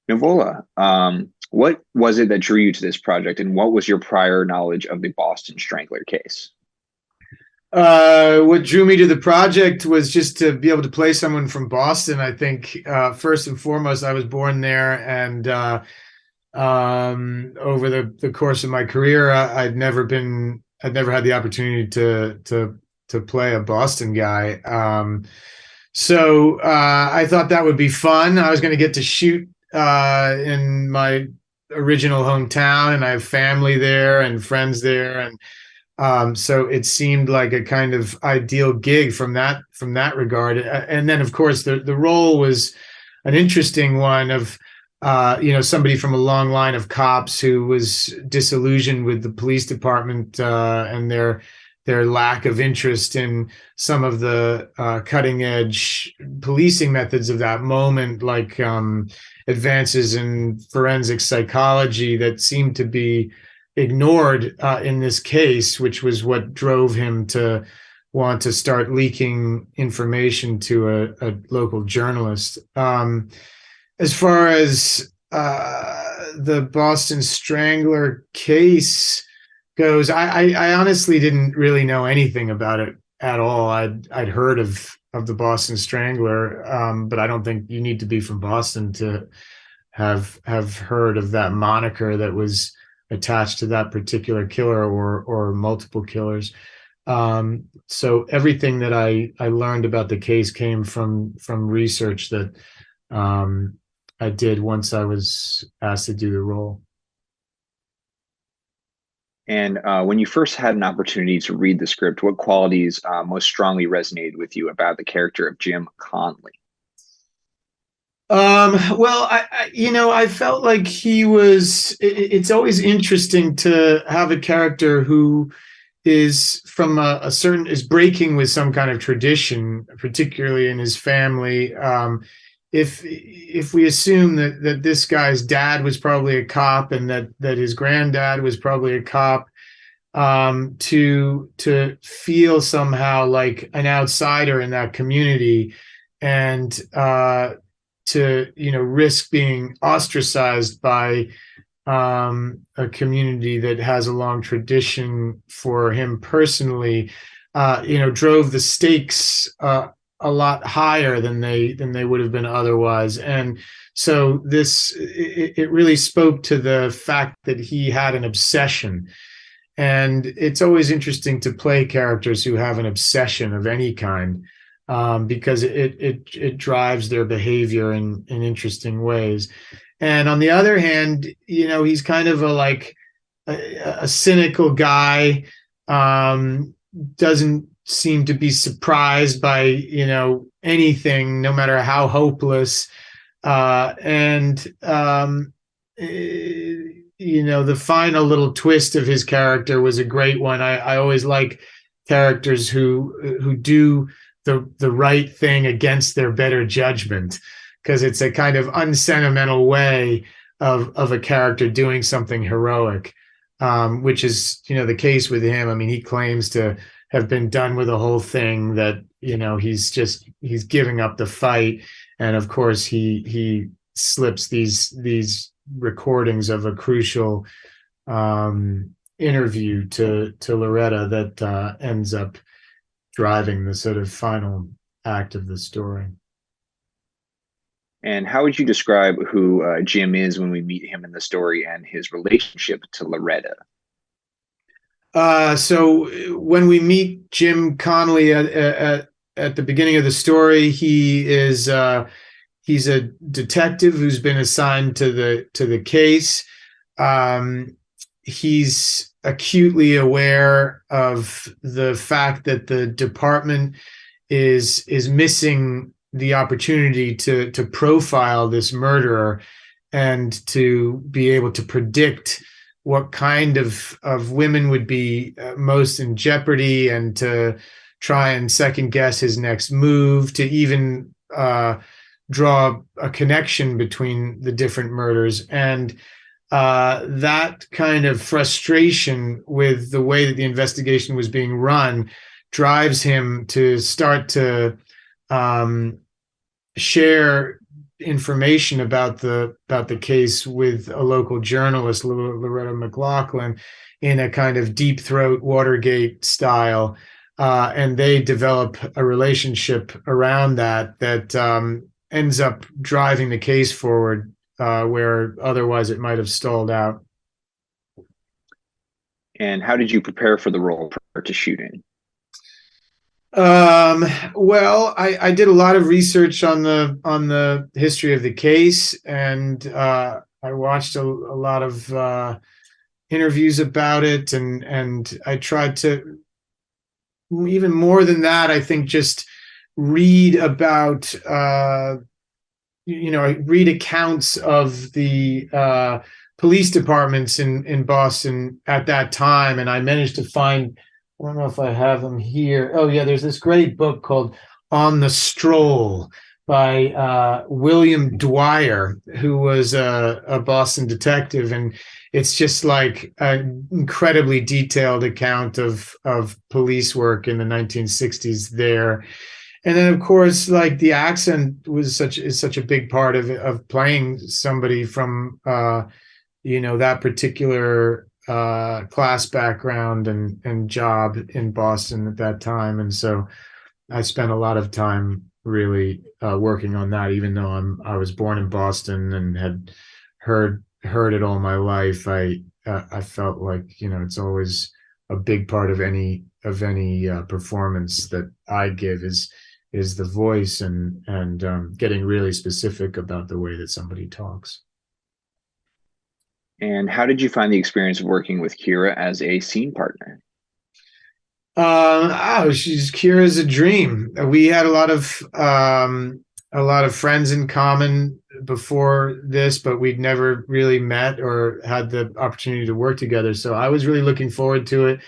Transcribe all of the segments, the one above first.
Nivola, what was it that drew you to this project, and what was your prior knowledge of the Boston Strangler case? What drew me to the project was just to be able to play someone from Boston. I think first and foremost, I was born there, and over the course of my career, I'd never had the opportunity to play a Boston guy. So I thought that would be fun. I was going to get to shoot in my original hometown, and I have family there and friends there, and so it seemed like a kind of ideal gig from that regard. And then, of course, the role was an interesting one of somebody from a long line of cops who was disillusioned with the police department and their lack of interest in some of the cutting edge policing methods of that moment, like advances in forensic psychology that seemed to be ignored in this case, which was what drove him to want to start leaking information to a local journalist. As far as the Boston Strangler case goes, I honestly didn't really know anything about it at all. I'd heard of the Boston Strangler, but I don't think you need to be from Boston to have heard of that moniker that was attached to that particular killer or multiple killers. So everything that I learned about the case came from research that I did once I was asked to do the role. And when you first had an opportunity to read the script, what qualities most strongly resonated with you about the character of Jim Conley? Well, I felt like he was. It's always interesting to have a character who is from a certain is breaking with some kind of tradition, particularly in his family. If we assume that this guy's dad was probably a cop and that his granddad was probably a cop, to feel somehow like an outsider in that community, and to risk being ostracized by a community that has a long tradition for him personally, drove the stakes a lot higher than they would have been otherwise. And so it really spoke to the fact that he had an obsession. And it's always interesting to play characters who have an obsession of any kind, because it drives their behavior in interesting ways. And on the other hand, he's kind of a cynical guy. Doesn't seem to be surprised by anything, no matter how hopeless. And the final little twist of his character was a great one. I always like characters who do the right thing against their better judgment, because it's a kind of unsentimental way of a character doing something heroic, which is the case with him. I mean, he claims to have been done with the whole thing, that he's giving up the fight, and of course he slips these recordings of a crucial interview to Loretta that ends up driving the sort of final act of the story. And how would you describe who Jim is when we meet him in the story and his relationship to Loretta? So when we meet Jim Conley at the beginning of the story, he's a detective who's been assigned to the case. He's acutely aware of the fact that the department is missing the opportunity to profile this murderer and to be able to predict what kind of women would be most in jeopardy, and to try and second guess his next move, to even draw a connection between the different murders. And that kind of frustration with the way that the investigation was being run drives him to start to share information about the case with a local journalist, Loretta McLaughlin, in a kind of deep throat Watergate style, and they develop a relationship around that ends up driving the case forward, where otherwise it might have stalled out. And how did you prepare for the role prior to shooting? Um, well, I did a lot of research on the history of the case, and I watched a lot of interviews about it, and I tried to, even more than that, I think, just read about read accounts of the police departments in Boston at that time, and I managed to find. I don't know if I have them here. Oh yeah, there's this great book called "On the Stroll" by William Dwyer, who was a Boston detective, and it's just like an incredibly detailed account of police work in the 1960s there. And then of course, like, the accent is such a big part of playing somebody from that particular class background and job in Boston at that time. And so I spent a lot of time really working on that, even though I was born in Boston and had heard it all my life. I felt like, it's always a big part of any performance that I give is the voice, and getting really specific about the way that somebody talks. And how did you find the experience of working with Kira as a scene partner? She's Kira's a dream. We had a lot of friends in common before this, but we'd never really met or had the opportunity to work together. So I was really looking forward to it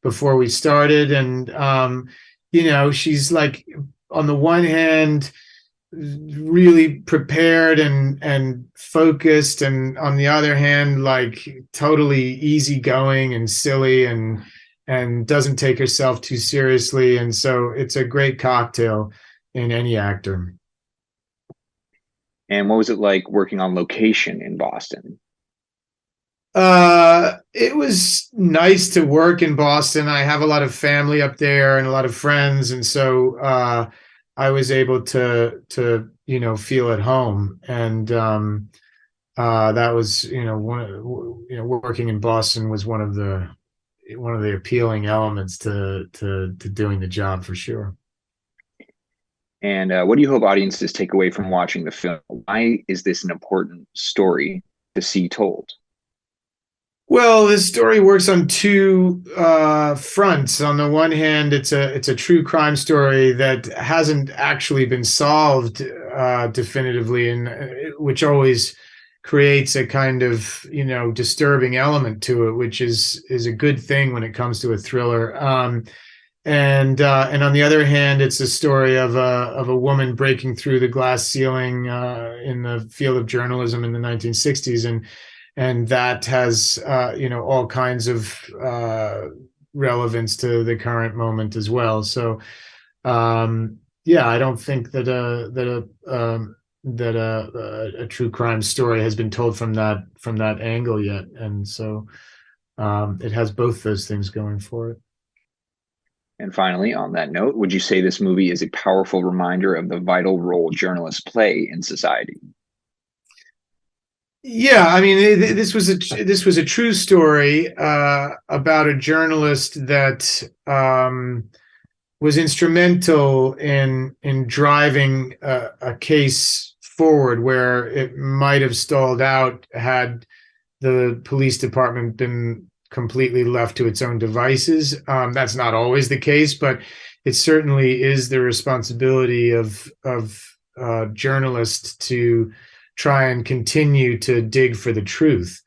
before we started. And she's like, on the one hand, really prepared and focused, and on the other hand, like, totally easygoing and silly, and doesn't take herself too seriously. And so it's a great cocktail in any actor. And what was it like working on location in Boston? It was nice to work in Boston. I have a lot of family up there and a lot of friends, and so I was able to feel at home. And that was, working in Boston was one of the appealing elements to doing the job, for sure. And what do you hope audiences take away from watching the film? Why is this an important story to see told? Well, this story works on two fronts. On the one hand, it's a true crime story that hasn't actually been solved definitively, and which always creates a kind of disturbing element to it, which is a good thing when it comes to a thriller. And on the other hand, it's a story of a woman breaking through the glass ceiling in the field of journalism in the 1960s, and that has all kinds of relevance to the current moment as well. So yeah, I don't think that a true crime story has been told from that angle yet, and so it has both those things going for it. And finally, on that note, would you say this movie is a powerful reminder of the vital role journalists play in society? Yeah, I mean, this was a true story about a journalist that was instrumental in driving a case forward where it might have stalled out had the police department been completely left to its own devices. That's not always the case, but it certainly is the responsibility of journalists to try and continue to dig for the truth,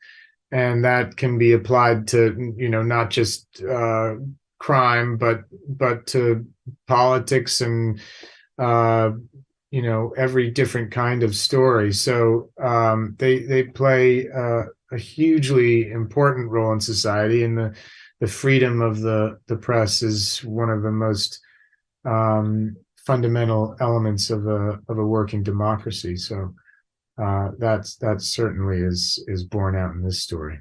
and that can be applied to not just crime, but to politics and every different kind of story. So they play a hugely important role in society, and the freedom of the press is one of the most fundamental elements of a working democracy. So That certainly is borne out in this story.